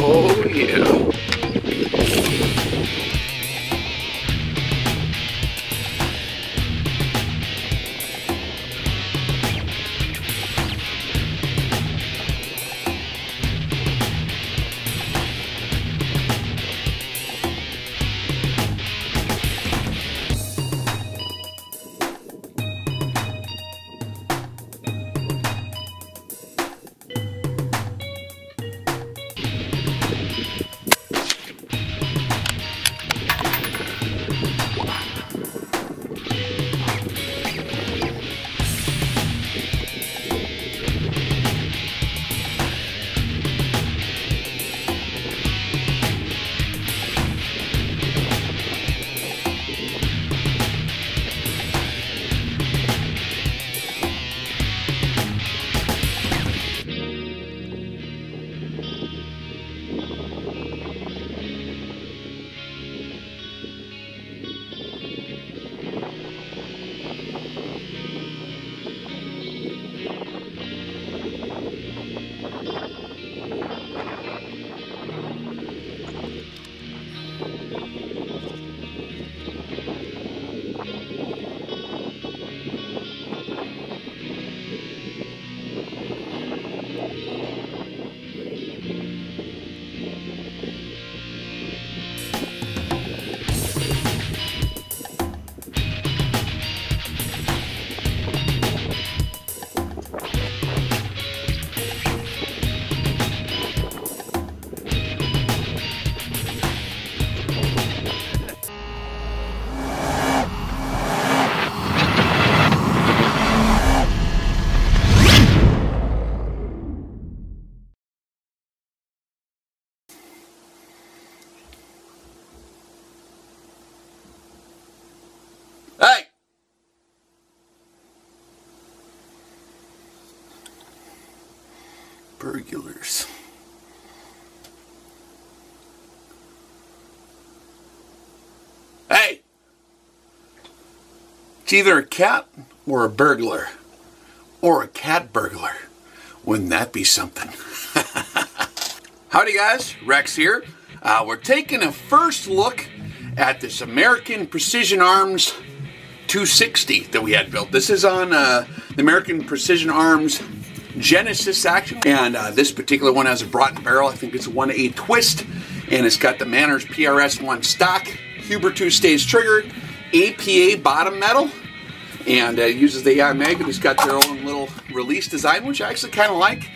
Oh yeah. Hey! Burglars. Hey! It's either a cat or a burglar. Or a cat burglar. Wouldn't that be something? Howdy guys, Rex here. We're taking a first look at this American Precision Arms 260 that we had built. This is on the American Precision Arms Genesis action, and this particular one has a Broughton barrel. I think it's a 1/8 twist, and it's got the Manners PRS-1 stock, Huber 2-stage trigger, APA bottom metal, and it uses the AI magnet. It's got their own little release design, which I actually kind of like.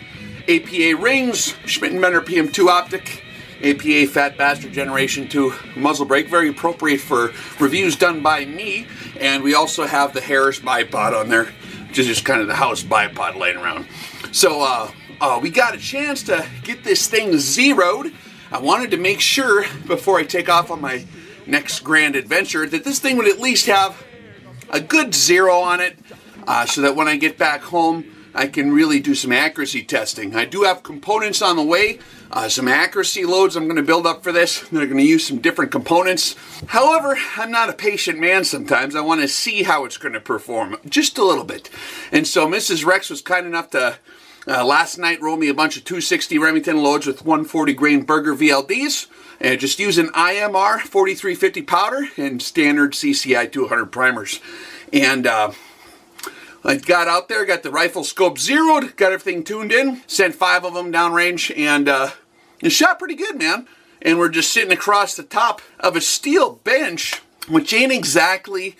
APA rings, Schmidt & Bender PM2 optic, APA Fat Bastard Generation 2 muzzle brake, very appropriate for reviews done by me. And we also have the Harris bipod on there, which is just kind of the house bipod laying around. So we got a chance to get this thing zeroed. I wanted to make sure before I take off on my next grand adventure that this thing would at least have a good zero on it, so that when I get back home I can really do some accuracy testing. I do have components on the way, some accuracy loads I'm going to build up for this. They're going to use some different components. However, I'm not a patient man sometimes. I want to see how it's going to perform just a little bit. And so Mrs. Rex was kind enough to last night roll me a bunch of 260 Remington loads with 140 grain Burger VLDs, and just using IMR 4350 powder and standard CCI 200 primers. And I got out there, got the rifle scope zeroed, got everything tuned in, sent 5 of them downrange, and it shot pretty good, man. And we're just sitting across the top of a steel bench, which ain't exactly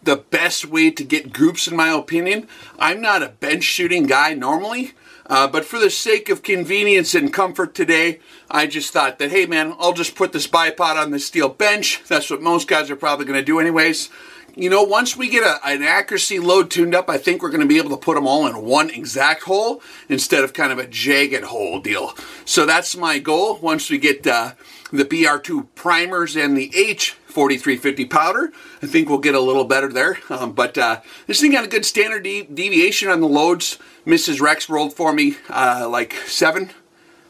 the best way to get groups, in my opinion. I'm not a bench shooting guy normally, but for the sake of convenience and comfort today, I just thought that, hey man, I'll just put this bipod on the steel bench. That's what most guys are probably going to do anyways. You know, once we get an accuracy load tuned up, I think we're going to be able to put them all in one exact hole instead of kind of a jagged hole deal. So that's my goal. Once we get the BR2 primers and the H4350 powder, I think we'll get a little better there. But this thing got a good standard deviation on the loads. Mrs. Rex rolled for me like 7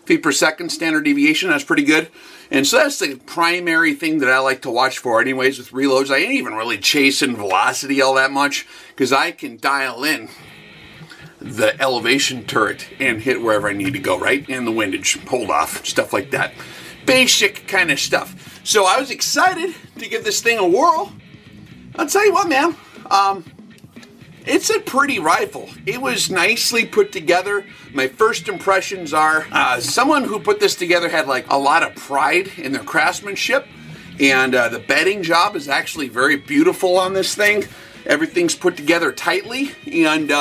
feet per second standard deviation. That's pretty good. And so that's the primary thing that I like to watch for anyways with reloads. I ain't even really chasing velocity all that much because I can dial in the elevation turret and hit wherever I need to go, right? And the windage, hold off, stuff like that. Basic kind of stuff. So I was excited to give this thing a whirl. I'll tell you what, man. It's a pretty rifle. It was nicely put together. My first impressions are someone who put this together had like a lot of pride in their craftsmanship, and the bedding job is actually very beautiful on this thing. Everything's put together tightly, and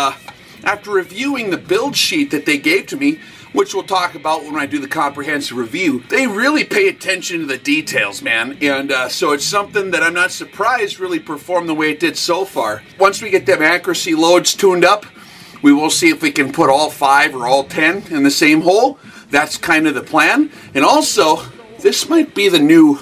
after reviewing the build sheet that they gave to me, which we'll talk about when I do the comprehensive review, they really pay attention to the details, man. And so it's something that I'm not surprised really performed the way it did so far. Once we get them accuracy loads tuned up, we will see if we can put all 5 or all 10 in the same hole. That's kind of the plan. And also, this might be the new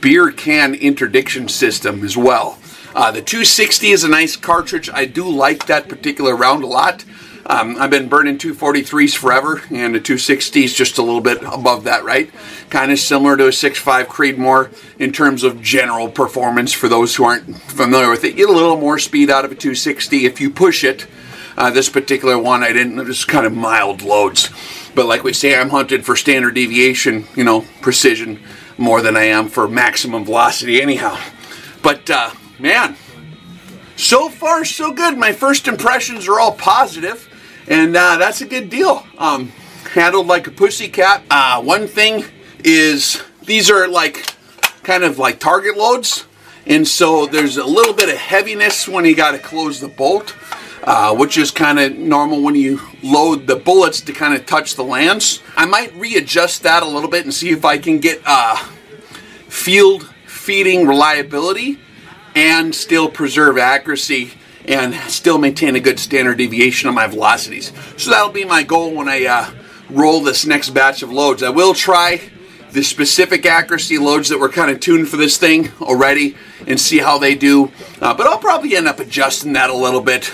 beer can interdiction system as well. The 260 is a nice cartridge. I do like that particular round a lot. I've been burning 243s forever, and the 260 is just a little bit above that, right? Kind of similar to a 6.5 Creedmoor in terms of general performance for those who aren't familiar with it. You get a little more speed out of a 260 if you push it. This particular one, I didn't, just kind of mild loads. But like we say, I'm hunted for standard deviation, you know, precision, more than I am for maximum velocity anyhow. But, man, so far so good. My first impressions are all positive. And that's a good deal. Handled like a pussycat. One thing is these are like kind of like target loads, and so there's a little bit of heaviness when you got to close the bolt, which is kind of normal when you load the bullets to kind of touch the lands. I might readjust that a little bit and see if I can get field feeding reliability and still preserve accuracy and still maintain a good standard deviation on my velocities. So that'll be my goal when I roll this next batch of loads. I will try the specific accuracy loads that were kind of tuned for this thing already and see how they do. But I'll probably end up adjusting that a little bit.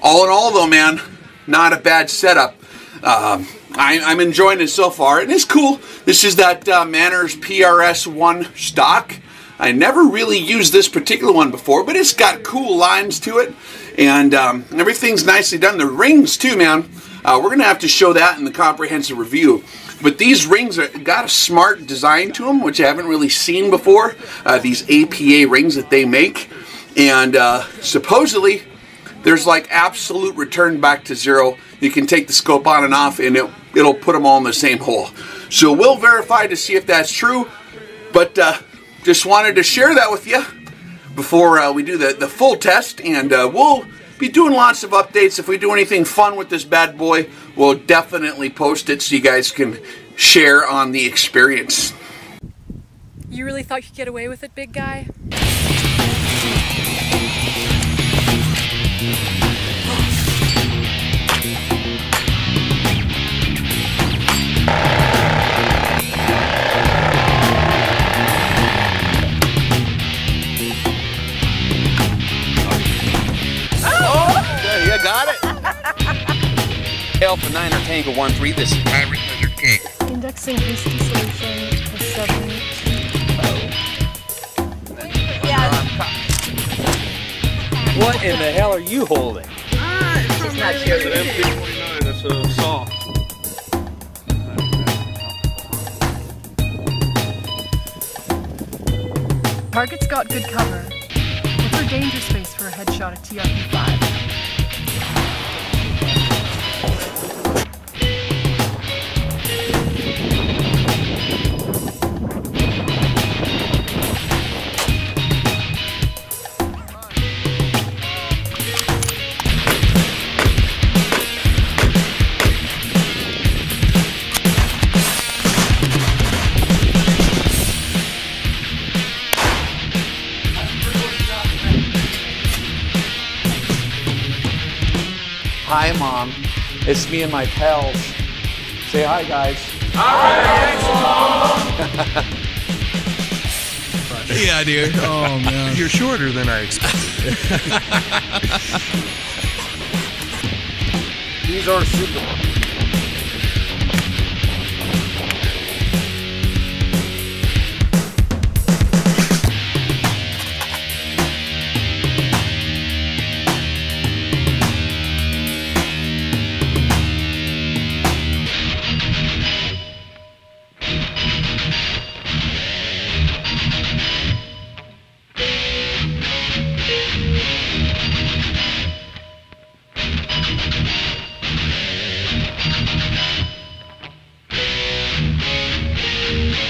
All in all though, man, not a bad setup. I'm enjoying it so far, and it's cool. This is that Manners PRS-1 stock. I never really used this particular one before, but it's got cool lines to it, and everything's nicely done. The rings too, man. We're going to have to show that in the comprehensive review. But these rings got a smart design to them, which I haven't really seen before. These APA rings that they make, and supposedly there's like absolute return back to zero. You can take the scope on and off, and it'll put them all in the same hole. So we'll verify to see if that's true, but just wanted to share that with you before we do the full test, and we'll be doing lots of updates. If we do anything fun with this bad boy, we'll definitely post it so you guys can share on the experience. You really thought you could get away with it, big guy? Got it. Alpha 9 or Tango 1-3, this is Pirate Lizard King. Indexing hasty solution for 7. Yeah. What in the hell are you holding? It's not It's an MP49, it's a saw. Target's got good cover. What's our danger space for a headshot at TRP-5? Hi, Mom. It's me and my pals. Say hi, guys. Yeah, dude. Oh, man. You're shorter than I expected. These are super.